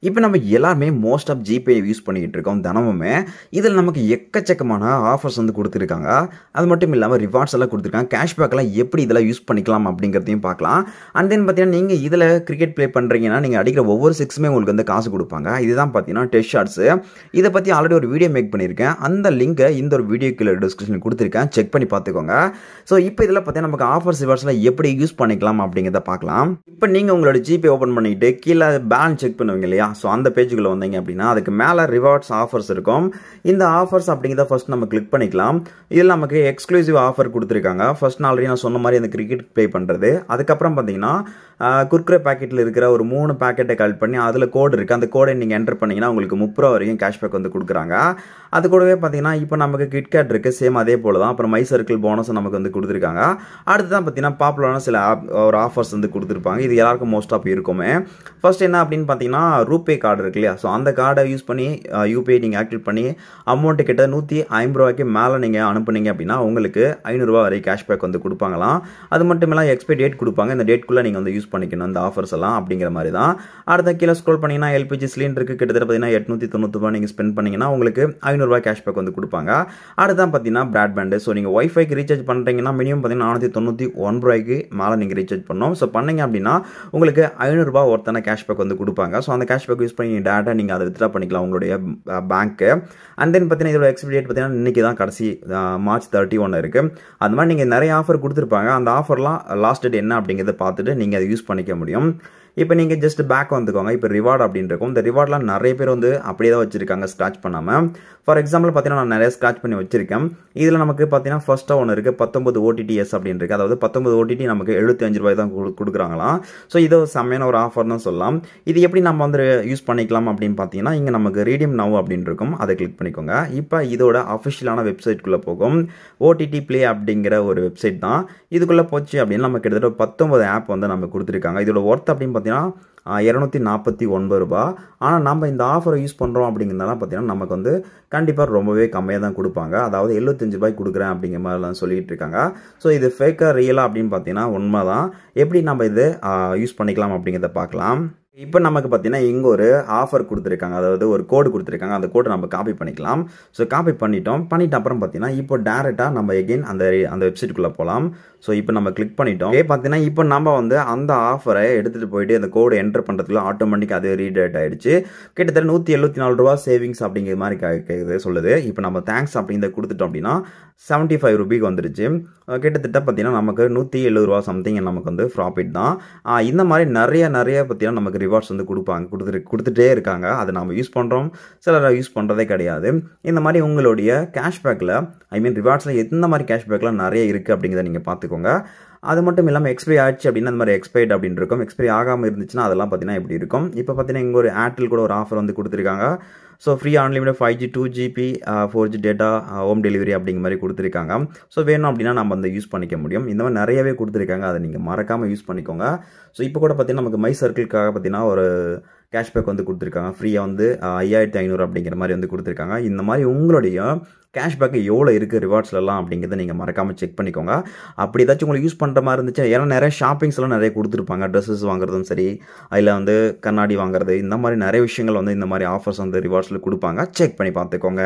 இப்போ நம்ம எல்லாருமே மோஸ்ட் ஆஃப் ஜிபே யூஸ் பண்ணிக்கிட்டு இருக்கோம் தினமுமே. இதில் நமக்கு எக்கச்சக்கமான ஆஃபர்ஸ் வந்து கொடுத்துருக்காங்க. அது மட்டும் இல்லாமல் ரிவார்ட்ஸ் எல்லாம் கொடுத்துருக்காங்க. கேஷ்பேக்கெல்லாம் எப்படி இதெல்லாம் யூஸ் பண்ணிக்கலாம் அப்படிங்கிறதையும் பார்க்கலாம். அண்ட் தென் பார்த்தீங்கன்னா நீங்கள் இதில் கிரிக்கெட் ப்ளே பண்ணுறீங்கன்னா நீங்கள் அடிக்கிற ஒவ்வொரு சிக்ஸுமே உங்களுக்கு வந்து காசு கொடுப்பாங்க. இதுதான் பார்த்தீங்கன்னா டெஸ்ட் ஷாட்ஸு. இதை பற்றி ஆல்ரெடி ஒரு வீடியோ மேக் பண்ணியிருக்கேன். அந்த லிங்கை இந்த ஒரு வீடியோ கீழே டிஸ்கிரிப்ஷனில் கொடுத்துருக்கேன். செக் பண்ணி பார்த்துக்கோங்க. ஸோ இப்போ இதில் பார்த்தீங்கன்னா நமக்கு ஆஃபர்ஸ் ரிவார்ட்ஸ்லாம் எப்படி யூஸ் பண்ணிக்கலாம் அப்படிங்கிறத பார்க்கலாம். இப்போ நீங்கள் உங்களோட ஜிபே ஓப்பன் பண்ணிவிட்டு கீழே பேலன்ஸ் செக் பண்ணுவீங்க இல்லையா? ஸோ அந்த பேஜுக்குள்ளே வந்தீங்க அப்படின்னா அதுக்கு மேலே ரிவார்ட்ஸ் ஆஃபர்ஸ் இருக்கும். இந்த ஆஃபர்ஸ் அப்படிங்கிறத ஃபர்ஸ்ட் நம்ம கிளிக் பண்ணிக்கலாம். இதில் நமக்கு எக்ஸ்க்ளூசிவ் ஆஃபர் கொடுத்துருக்காங்க. ஃபர்ஸ்ட் ஆல்ரெடி நான் சொன்ன மாதிரி அந்த கிரிக்கெட் ப்ளே பண்ணுறது. அதுக்கப்புறம் பார்த்தீங்கன்னா குர்குரே பேக்கெட்டில் இருக்கிற ஒரு 3 பேக்கெட்டை கலெக்ட் பண்ணி அதில் கோடு இருக்குது. அந்த கோடை நீங்கள் என்டர் பண்ணிங்கன்னா உங்களுக்கு 30 ரூபா வரைக்கும் கேஷ்பேக் வந்து கொடுக்குறாங்க. அது கூடவே பார்த்தீங்கன்னா இப்போ நமக்கு கிட்கேட் இருக்குது. சேம் அதே போல் தான். அப்புறம் மை சர்க்கிள் போனஸ் நமக்கு வந்து கொடுத்துருக்காங்க. அடுத்து தான் பார்த்தீங்கன்னா பாப்புலரான சில ஒரு ஆஃபர்ஸ் வந்து கொடுத்துருப்பாங்க. இது எல்லாருக்கும் மோஸ்ட் ஆஃப் இருக்குமே. ஃபர்ஸ்ட் என்ன அப்படின்னு பார்த்தீங்கன்னா ரூபே கார்டு இருக்கு இல்லையா? ஸோ அந்த கார்டை யூஸ் பண்ணி யூபிஐ நீங்கள் ஆக்டிவேட் பண்ணி அமௌண்ட்டு கிட்ட 150 ரூபாய்க்கு மேலே நீங்கள் அனுப்புனீங்க அப்படின்னா உங்களுக்கு 500 ரூபா வரை கேஷ்பேக் வந்து கொடுப்பாங்களாம். அது மட்டும் இல்லாமல் எக்ஸ்பை டேட் கொடுப்பாங்க. இந்த டேட்குள்ளே நீங்கள் வந்து யூஸ் பண்ணிக்கணும் இந்த ஆஃபர்ஸ் எல்லாம் அப்படிங்கிற மாதிரி தான். அடுத்த கீழே ஸ்க்ரோல் பண்ணிங்கன்னா எல்பிஜி சிலிண்டருக்கு கிட்டத்தட்ட பார்த்தீங்கன்னா 890 ரூபா நீங்கள் ஸ்பெண்ட் பண்ணிங்கன்னா உங்களுக்கு 500 ரூபாய் கேஷ்பேக் வந்து கொடுப்பாங்க. அடுத்தான் பார்த்தீங்கன்னா பிராட்பேண்டு. ஸோ நீங்கள் ஒய்ஃபைக்கு ரீசார்ஜ் பண்ணுறீங்கன்னா மினிமம் பார்த்தீங்கன்னா 491 ரூபாய்க்கு மேலே நீங்கள் ரீசார்ஜ் பண்ணணும். ஸோ பண்ணீங்க அப்படின்னா உங்களுக்கு 500 ரூபா ஒருத்தான கேஷ்பேக் வந்து கொடுப்பாங்க. ஸோ அந்த கேஷ்பேக் யூஸ் பண்ணி டேட்டா நீங்கள் அதை வித்ட்ரா பண்ணிக்கலாம் உங்களுடைய பேங்க்கு. அண்ட் தென் பார்த்தீங்கன்னா இதோட எக்ஸ்பைரி டேட் பார்த்தீங்கன்னா இன்றைக்கி தான் கடைசி மார்ச் 31 இருக்குது. அந்த மாதிரி நீங்கள் நிறைய ஆஃபர் கொடுத்துருப்பாங்க. அந்த ஆஃபர்லாம் லாஸ்ட் டேட் என்ன அப்படிங்கிறத பார்த்துட்டு நீங்கள் அதை யூஸ் பண்ணிக்க முடியும். இப்போ நீங்கள் ஜஸ்ட் பேக் வந்துக்கோங்க. இப்போ ரிவார்டு அப்படின்னு இருக்கும். இந்த ரிவார்ட்லாம் நிறைய பேர் வந்து அப்படியே தான் வச்சிருக்காங்க ஸ்க்ராட்ச் பண்ணாமல். ஃபார் எக்ஸாம்பிள் பார்த்தீங்கன்னா நான் நிறைய ஸ்க்ராட்ச் பண்ணி வச்சிருக்கேன். இதில் நமக்கு பார்த்தீங்கன்னா ஃபர்ஸ்ட்டாக ஒன்று இருக்குது 19 OTTS அப்படின்னு இருக்குது. அதாவது 19 OTT நமக்கு 75 ரூபாய் தான் கொடுக்குறாங்களாம். ஸோ இது செம்மையான ஒரு ஆஃபர் தான் சொல்லலாம். இது எப்படி நம்ம வந்து யூஸ் பண்ணிக்கலாம் அப்படின்னு பார்த்தீங்கன்னா இங்கே நமக்கு ரீடீம் நவ் அப்படின்னு இருக்கும். அதை கிளிக் பண்ணிக்கோங்க. இப்போ இதோட அஃபிஷியலான வெப்சைட்குள்ளே போகும். OTT Play அப்படிங்கிற ஒரு வெப்சைட் தான். இதுக்குள்ளே போச்சு அப்படின்னு நம்ம கிட்டத்தட்ட 19 ஆப் வந்து நம்ம கொடுத்துருக்காங்க. இதோட ஒர்த் அப்படின்னு பார்த்தீங்கன்னா 249 ரூபா. ஆனால் நம்ம இந்த ஆஃபரை யூஸ் பண்ணுறோம் அப்படிங்கிறதுனால பார்த்தீங்கன்னா நமக்கு வந்து கண்டிப்பாக ரொம்பவே கம்மியாக தான் கொடுப்பாங்க. அதாவது 75 ரூபாய்க்கு கொடுக்குறேன் அப்படிங்கிற மாதிரிலாம் சொல்லிட்டு இருக்காங்க. ஸோ இது ஃபேக்காக ரியலாக அப்படின்னு பார்த்தீங்கன்னா உண்மை தான். எப்படி நம்ம இது யூஸ் பண்ணிக்கலாம் அப்படிங்கிறத பார்க்கலாம். இப்போ நமக்கு பார்த்தீங்கன்னா இங்கே ஒரு ஆஃபர் கொடுத்துருக்காங்க. அதாவது ஒரு கோடு கொடுத்துருக்காங்க. அந்த கோடை நம்ம காப்பி பண்ணிக்கலாம். ஸோ காப்பி பண்ணிட்ட அப்புறம் பார்த்தீங்கன்னா இப்போ டேரெக்டாக நம்ம எகெயின் அந்த வெப்சைட்டுக்குள்ளே போகலாம். ஸோ இப்போ நம்ம கிளிக் பண்ணிட்டோம். பார்த்தீங்கன்னா இப்போ நம்ம வந்து அந்த ஆஃபரை எடுத்துகிட்டு போயிட்டு அந்த கோடை என்டர் பண்ணுறதுக்குள்ள ஆட்டோமேட்டிக் அது ரீடேட் ஆகிடுச்சு. கிட்டத்தட்ட 174 ரூபா சேவிங்ஸ் அப்படிங்கிற மாதிரி சொல்லுது. இப்போ நம்ம தேங்க்ஸ் அப்படிங்கிறத கொடுத்துட்டோம் அப்படின்னா 75 ரூபாய்க்கு வந்துருச்சு. கிட்டத்தட்ட பார்த்தீங்கன்னா நமக்கு 170 ரூபா சம்திங் நமக்கு வந்து ப்ராஃபிட் தான். இந்த மாதிரி நிறைய பார்த்தீங்கன்னா நமக்கு ரிவார்ட்ஸ் வந்து கொடுத்துட்டே இருக்காங்க. அதை நம்ம யூஸ் பண்ணுறோம், சிலர் யூஸ் பண்ணுறதே கிடையாது. இந்த மாதிரி உங்களுடைய கேஷ்பேக்கில் ரிவார்ட்ஸில் எந்த மாதிரி கேஷ்பேக்லாம் நிறைய இருக்குது அப்படிங்கிறத நீங்கள் பார்த்துக்கோங்க. அது மட்டும் இல்லாமல் எக்ஸ்பைரி ஆச்சு அப்படின்னா அந்த மாதிரி எக்ஸ்பைர்ட் அப்படின்னு இருக்கும். எக்ஸ்பைரி ஆகாமல் இருந்துச்சுன்னா அதெல்லாம் பார்த்தீங்கன்னா எப்படி இருக்கும். இப்போ பார்த்தீங்கன்னா இங்கே ஒரு ஏர்டெல் கூட ஒரு ஆஃபர் வந்து கொடுத்துருக்காங்க. So free unlimited 5G 2GB 4G data home delivery அப்படிங்கிற மாதிரி கொடுத்துருக்காங்க. ஸோ வேணும் அப்படின்னா நம்ம வந்து யூஸ் பண்ணிக்க முடியும். இந்த மாதிரி நிறையவே கொடுத்துருக்காங்க. அதை நீங்கள் மறக்காமல் யூஸ் பண்ணிக்கோங்க. ஸோ இப்போ கூட பார்த்தீங்கன்னா நமக்கு மை சர்க்கிள்காக பார்த்தீங்கன்னா ஒரு கேஷ்பேக் வந்து கொடுத்துருக்காங்க. ஃப்ரீயாக வந்து 5500 அப்படிங்கிற மாதிரி வந்து கொடுத்துருக்காங்க. இந்த மாதிரி உங்களுடைய கேஷ்பேக்கு எவ்வளோ இருக்குது ரிவார்ட்ஸ்லாம் அப்படிங்கிறத நீங்கள் மறக்காமல் செக் பண்ணிக்கோங்க. அப்படி ஏதாச்சும் உங்களுக்கு யூஸ் பண்ணுற மாதிரி இருந்துச்சு. ஏன்னா நிறைய ஷாப்பிங்ஸ்லாம் நிறைய கொடுத்துருப்பாங்க. ட்ரெஸ்ஸஸ் வாங்குறதும் சரி, அதில் வந்து கண்ணாடி வாங்குறது, இந்த மாதிரி நிறைய விஷயங்கள் வந்து இந்த மாதிரி ஆஃபர்ஸ் வந்து ரிவார்ட்ஸில் கொடுப்பாங்க. செக் பண்ணி பார்த்துக்கோங்க.